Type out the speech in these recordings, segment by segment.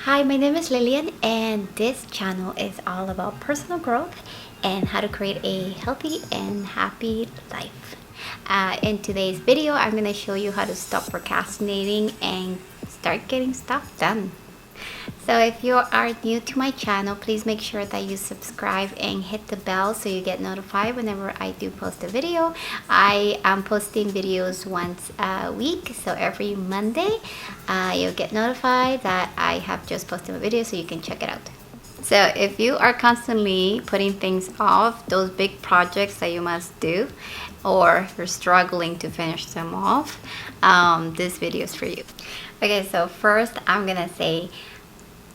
Hi, my name is Lillian, and this channel is all about personal growth and how to create a healthy and happy life. In today's video, I'm going to show you how to stop procrastinating and start getting stuff done. So if you are new to my channel, please make sure that you subscribe and hit the bell so you get notified whenever I do post a video. I am posting videos once a week, so every Monday you'll get notified that I have just posted a video, so you can check it out. So if you are constantly putting things off, those big projects that you must do, or you're struggling to finish them off, this video is for you. Okay, so first I'm gonna say,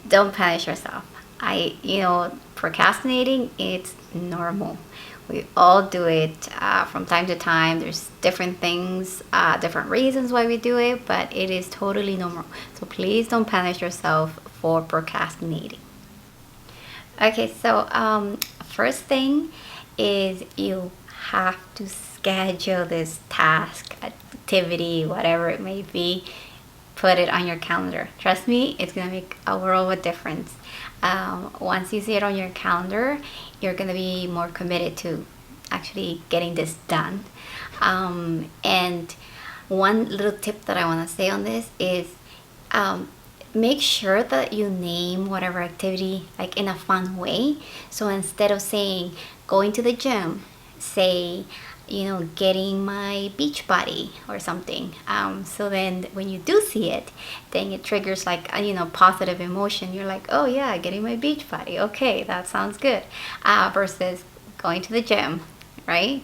don't punish yourself. Procrastinating, it's normal. We all do it from time to time. There's different things, different reasons why we do it, but it is totally normal. So please don't punish yourself for procrastinating. Okay, so first thing is you have to schedule this task, activity, whatever it may be. Put it on your calendar. Trust me, it's gonna make a world of difference. Once you see it on your calendar, you're gonna be more committed to actually getting this done. And one little tip that I want to say on this is make sure that you name whatever activity like in a fun way. So instead of saying going to the gym, say getting my beach body or something. So then when you do see it, then it triggers like positive emotion. You're like, oh yeah, getting my beach body, okay, that sounds good, versus going to the gym, right?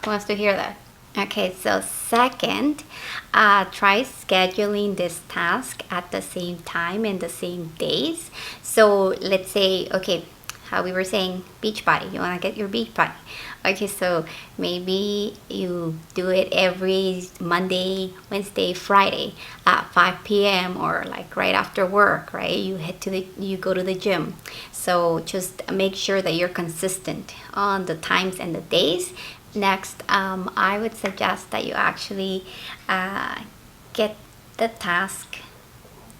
Who wants to hear that? Okay, so second, try scheduling this task at the same time and the same days. So let's say, okay, how we were saying, beach body, you want to get your beach body. Okay, so maybe you do it every Monday, Wednesday, Friday at 5 p.m. or like right after work, right? You go to the gym. So just make sure that you're consistent on the times and the days. Next, I would suggest that you actually get the task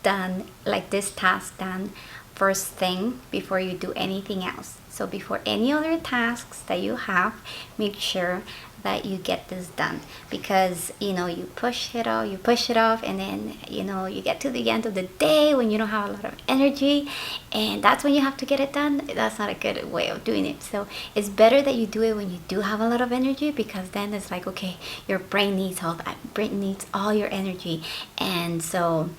done, like this task done first thing before you do anything else. So before any other tasks that you have, make sure that you get this done, because you push it off, and then you get to the end of the day when you don't have a lot of energy, and that's when you have to get it done. That's not a good way of doing it. So it's better that you do it when you do have a lot of energy, because then it's like, okay, your brain needs all that, brain needs all your energy. And so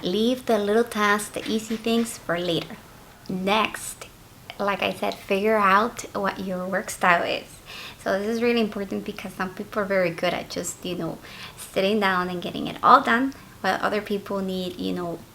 leave the little tasks, the easy things, for later. Next, like I said, figure out what your work style is. So this is really important, because some people are very good at just sitting down and getting it all done, while other people need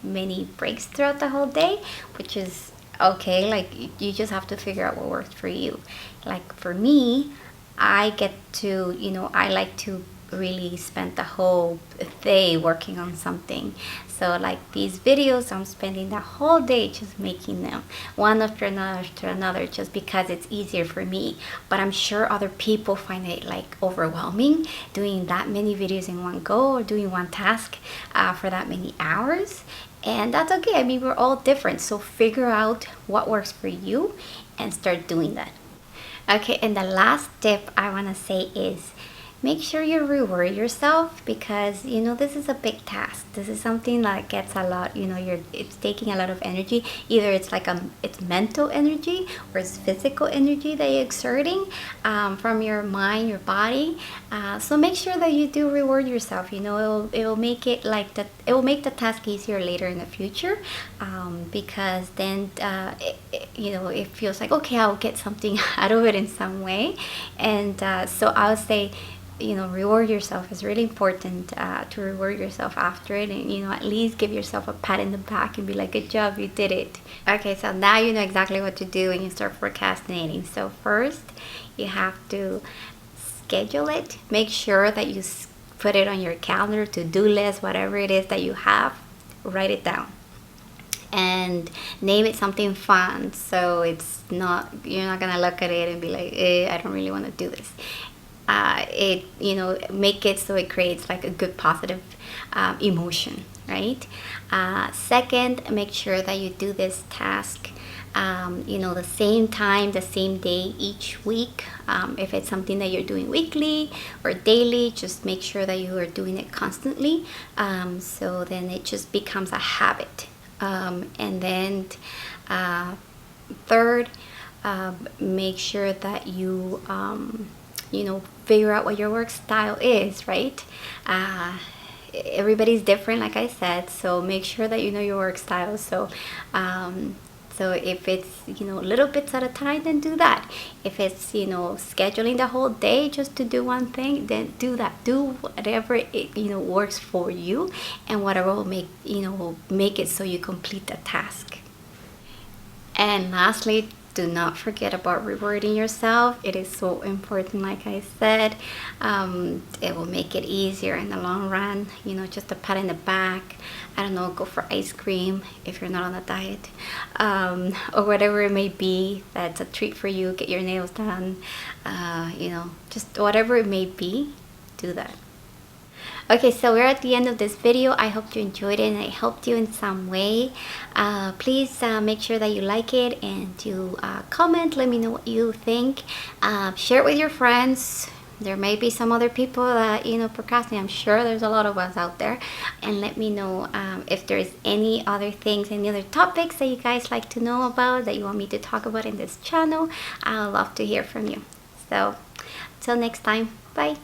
many breaks throughout the whole day, which is okay. Like, you just have to figure out what works for you. Like for me, I like to really spend the whole day working on something. So like these videos, I'm spending the whole day just making them one after another, just because it's easier for me. But I'm sure other people find it like overwhelming doing that many videos in one go, or doing one task for that many hours. And that's okay. I mean, we're all different. So figure out what works for you and start doing that. Okay, and the last tip I want to say is, make sure you reward yourself, because this is a big task. This is something that gets a lot, it's taking a lot of energy. Either it's like it's mental energy, or it's physical energy that you're exerting from your mind, your body. So make sure that you do reward yourself. It will make it like that. It will make the task easier later in the future, because then it feels like, okay, I'll get something out of it in some way. And so I'll say, reward yourself. Is really important to reward yourself after it, and at least give yourself a pat in the back and be like, good job, you did it. Okay, so now you know exactly what to do when you start procrastinating. So first, you have to schedule it. Make sure that you put it on your calendar, to-do list, whatever it is that you have, write it down. And name it something fun, so you're not gonna look at it and be like, I don't really want to do this. Make it so it creates like a good positive emotion, right? Second, make sure that you do this task the same time, the same day each week. If it's something that you're doing weekly or daily, just make sure that you are doing it constantly. So then it just becomes a habit. And then third, make sure that you figure out what your work style is, right? Everybody's different, like I said, so make sure that you know your work style. So if it's little bits at a time, then do that. If it's scheduling the whole day just to do one thing, then do that. Do whatever it works for you, and whatever will make it so you complete the task. And lastly, do not forget about rewarding yourself. It is so important, like I said. It will make it easier in the long run. Just a pat in the back. I don't know, go for ice cream if you're not on a diet, or whatever it may be. That's a treat for you. Get your nails done. Just whatever it may be, do that. Okay, so we're at the end of this video. I hope you enjoyed it and it helped you in some way. Please make sure that you like it and you comment. Let me know what you think. Share it with your friends. There may be some other people that procrastinate. I'm sure there's a lot of us out there. And let me know if there's any other things, any other topics that you guys like to know about, that you want me to talk about in this channel. I'd love to hear from you. So until next time, bye.